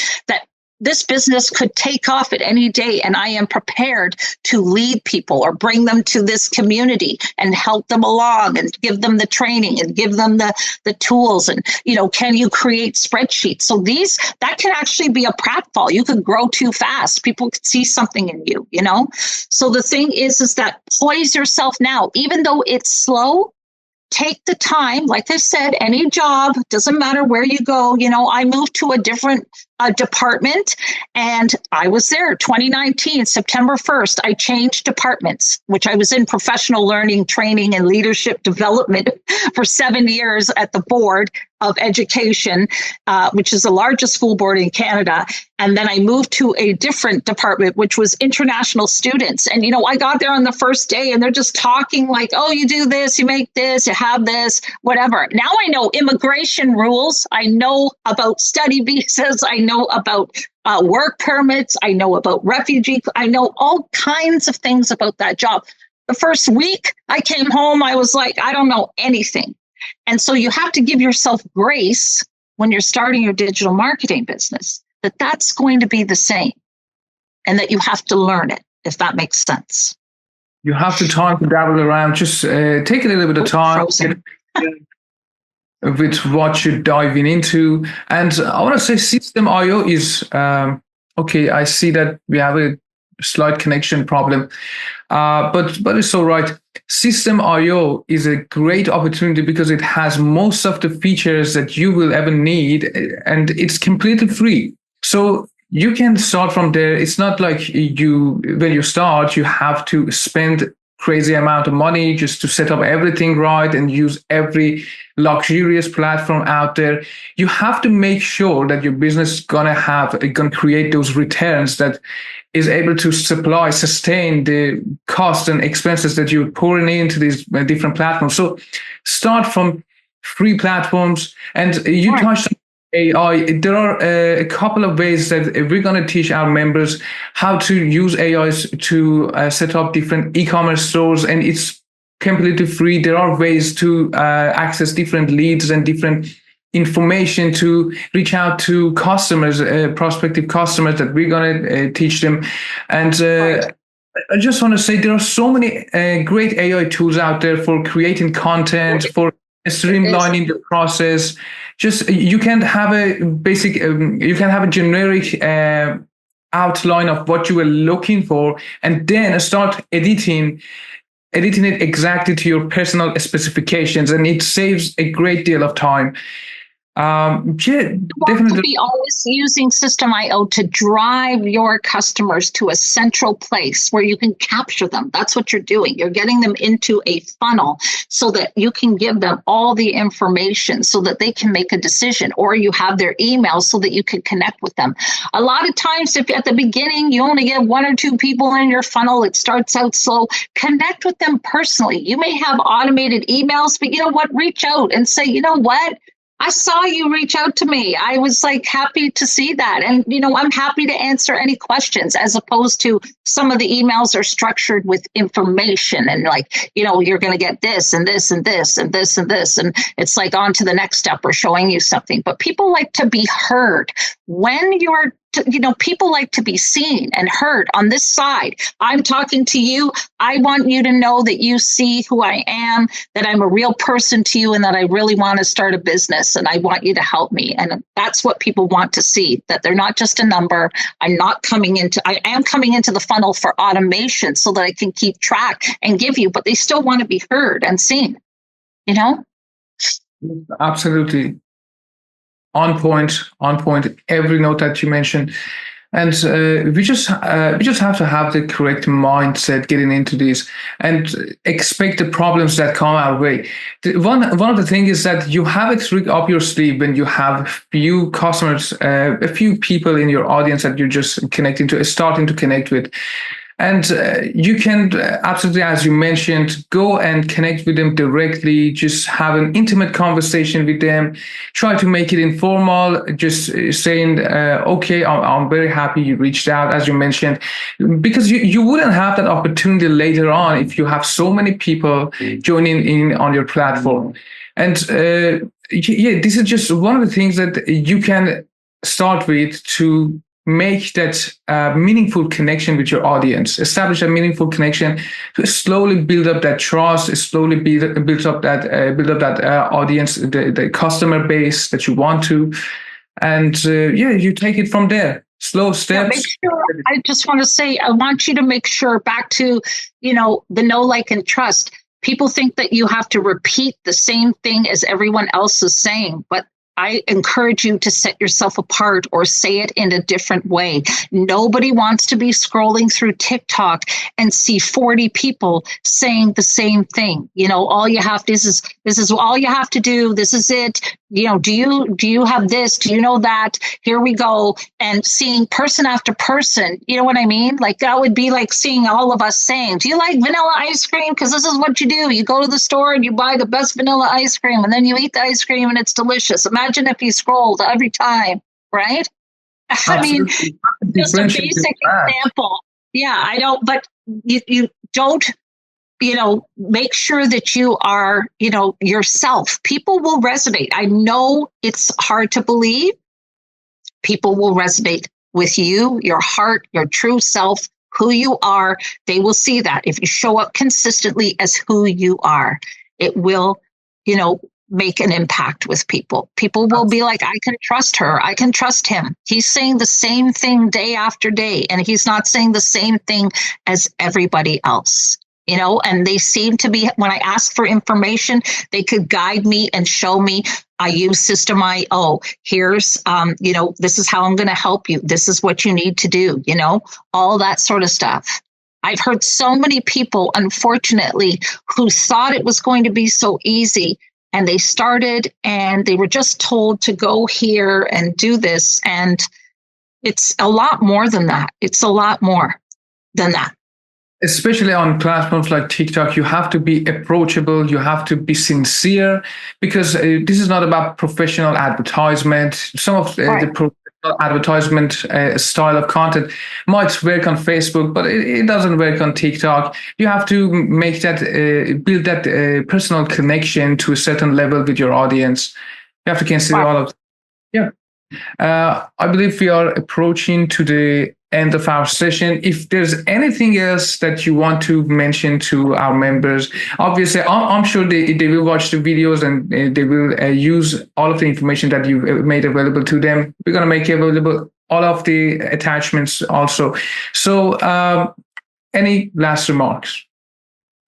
this business could take off at any day, and I am prepared to lead people or bring them to this community and help them along and give them the training and give them the tools. And, can you create spreadsheets? So that can actually be a pratfall. You could grow too fast. People could see something in you, So the thing is that poise yourself now, even though it's slow, take the time. Like I said, any job, doesn't matter where you go. I moved to a different department, and I was there 2019, September 1st. I changed departments, which I was in professional learning, training, and leadership development for 7 years at the Board of Education, which is the largest school board in Canada. And then I moved to a different department, which was international students. And, I got there on the first day and they're just talking like, oh, you do this, you make this, you have this, whatever. Now I know immigration rules. I know about study visas. I know about work permits. I know about refugee. I know all kinds of things about that job. The first week I came home, I was like, I don't know anything. And so you have to give yourself grace when you're starting your digital marketing business, that that's going to be the same and that you have to learn it, if that makes sense. You have the time to dabble around. Just take a little bit of time with what you're diving into. And I want to say System.io is, okay, I see that we have a slight connection problem, but it's all right. System.io is a great opportunity because it has most of the features that you will ever need, and it's completely free. So you can start from there. It's not like when you start, you have to spend crazy amount of money just to set up everything right and use every luxurious platform out there. You have to make sure that your business is gonna create those returns that is able to sustain the costs and expenses that you're pouring into these different platforms. So start from free platforms. And you touched on AI. There are a couple of ways that we're going to teach our members how to use AIs to set up different e-commerce stores, and it's completely free. There are ways to access different leads and different information to reach out to customers, prospective customers, that we're going to teach them. And I just want to say there are so many great AI tools out there for creating content, for streamlining the process. Just you can have a basic, you can have a generic outline of what you were looking for, and then start editing it exactly to your personal specifications, and it saves a great deal of time. Definitely. To be always using System.io to drive your customers to a central place where you can capture them. That's what you're doing. You're getting them into a funnel so that you can give them all the information so that they can make a decision, or you have their email so that you can connect with them. A lot of times, if at the beginning you only get 1 or 2 people in your funnel, it starts out slow. Connect with them personally. You may have automated emails, but you know what? Reach out and say, you know what? I saw you reach out to me. I was like happy to see that. And, I'm happy to answer any questions, as opposed to some of the emails are structured with information and like, you're going to get this and this and this and this and this. And it's like on to the next step or showing you something. But people like to be heard. When you're people like to be seen and heard on this side. I'm talking to you. I want you to know that you see who I am, that I'm a real person to you, and that I really want to start a business, and I want you to help me. And that's what people want to see, that they're not just a number. I am coming into the funnel for automation so that I can keep track and give you, but they still want to be heard and seen, Absolutely. On point, every note that you mentioned. And we just have to have the correct mindset getting into this and expect the problems that come our way. One of the things is that you have a trick up your sleeve when you have a few customers, a few people in your audience that you're just starting to connect with. And you can absolutely, as you mentioned, go and connect with them directly, just have an intimate conversation with them, try to make it informal, just saying, okay, I'm very happy you reached out, as you mentioned, because you wouldn't have that opportunity later on if you have so many people joining in on your platform. And this is just one of the things that you can start with to make that meaningful connection with your audience, establish a meaningful connection to slowly build up that trust, slowly build up that audience, the customer base that you want to, and you take it from there. Slow steps. I just want to say, I want you to make sure, back to, the know, like, and trust. People think that you have to repeat the same thing as everyone else is saying, but I encourage you to set yourself apart or say it in a different way. Nobody wants to be scrolling through TikTok and see 40 people saying the same thing. All you have to this is all you have to do. This is it. Do you have this? Do you know that? Here we go. And seeing person after person, you know what I mean? Like that would be like seeing all of us saying, do you like vanilla ice cream? Because this is what you do. You go to the store and you buy the best vanilla ice cream and then you eat the ice cream and it's delicious. Imagine if you scrolled every time, right? I mean, just a basic example. Yeah, I don't, but you don't, make sure that you are, yourself. People will resonate. I know it's hard to believe. People will resonate with you, your heart, your true self, who you are. They will see that. If you show up consistently as who you are, it will, make an impact with people. People will be like, I can trust her. I can trust him. He's saying the same thing day after day, and he's not saying the same thing as everybody else. And they seem to be, when I ask for information, they could guide me and show me. I use System IO. Here's, this is how I'm going to help you. This is what you need to do, all that sort of stuff. I've heard so many people, unfortunately, who thought it was going to be so easy, and they started and they were just told to go here and do this. And it's a lot more than that. It's a lot more than that. Especially on platforms like TikTok, you have to be approachable, you have to be sincere, because this is not about professional advertisement. Some of the professional advertisement style of content might work on Facebook, but it doesn't work on TikTok. You have to make that, build that personal connection to a certain level with your audience. You have to consider all of that. Yeah. I believe we are approaching to the end of our session. If there's anything else that you want to mention to our members, obviously, I'm sure they will watch the videos and they will use all of the information that you've made available to them. We're going to make available all of the attachments also. So any last remarks?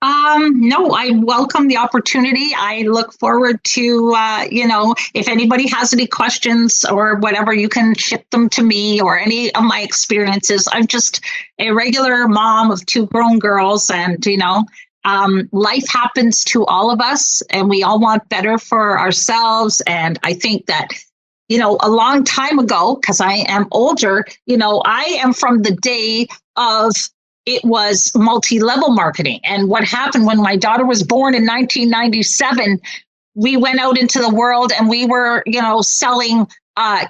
No, I welcome the opportunity. I look forward to, if anybody has any questions or whatever, you can ship them to me or any of my experiences. I'm just a regular mom of 2 grown girls, and, life happens to all of us and we all want better for ourselves. And I think that, a long time ago, because I am older, I am from the day of it was multi-level marketing. And what happened when my daughter was born in 1997, we went out into the world and we were, selling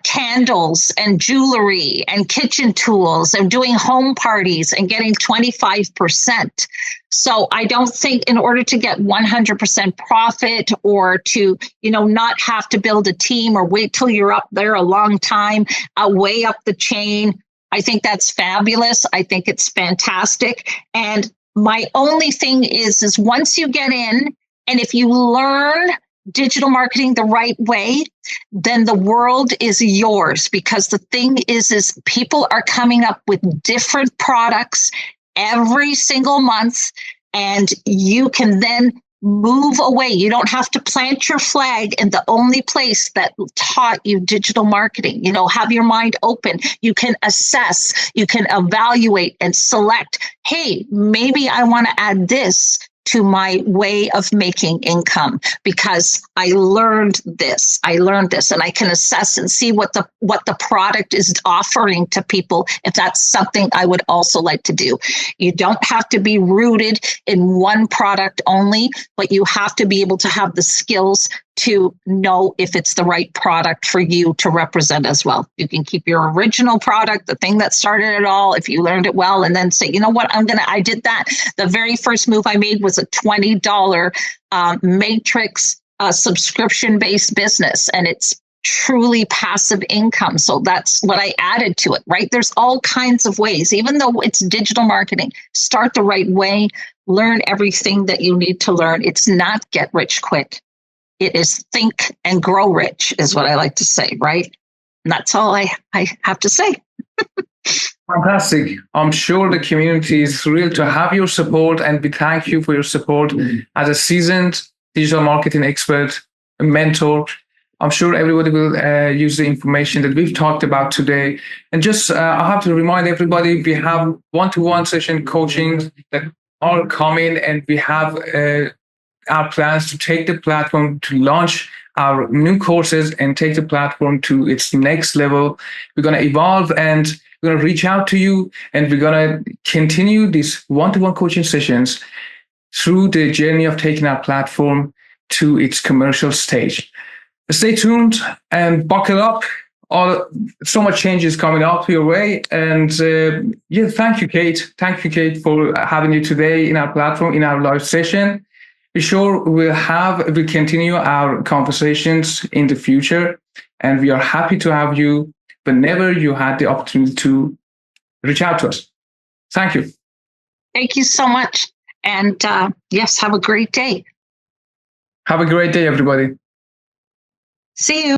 candles and jewelry and kitchen tools and doing home parties and getting 25%. So I don't think in order to get 100% profit or to, not have to build a team or wait till you're up there a long time, way up the chain, I think that's fabulous. I think it's fantastic. And my only thing is once you get in, and if you learn digital marketing the right way, then the world is yours. Because the thing is people are coming up with different products every single month, and you can then move away. You don't have to plant your flag in the only place that taught you digital marketing. Have your mind open. You can assess, you can evaluate and select, hey, maybe I want to add this to my way of making income because I learned this, and I can assess and see what the product is offering to people if that's something I would also like to do. You don't have to be rooted in one product only, but you have to be able to have the skills to know if it's the right product for you to represent as well. You can keep your original product, the thing that started it all, if you learned it well, and then say, you know what, I did that. The very first move I made was a $20 matrix subscription-based business, and it's truly passive income. So that's what I added to it, right? There's all kinds of ways, even though it's digital marketing, start the right way, learn everything that you need to learn. It's not get rich quick. It is think and grow rich is what I like to say, right? And that's all I have to say. Fantastic. I'm sure the community is thrilled to have your support, and we thank you for your support as a seasoned digital marketing expert, a mentor. I'm sure everybody will use the information that we've talked about today. And just, I have to remind everybody, we have one-to-one session coaching that are coming, and we have our plans to take the platform to launch our new courses and take the platform to its next level. We're going to evolve, and we're going to reach out to you, and we're going to continue these one-to-one coaching sessions through the journey of taking our platform to its commercial stage. Stay tuned and buckle up. So much change is coming up your way. And yeah, thank you, Kate. Thank you, Kate, for having you today in our platform, in our live session. Be sure we'll continue our conversations in the future. And we are happy to have you whenever you had the opportunity to reach out to us. Thank you. Thank you so much. And yes, have a great day. Have a great day, everybody. See you.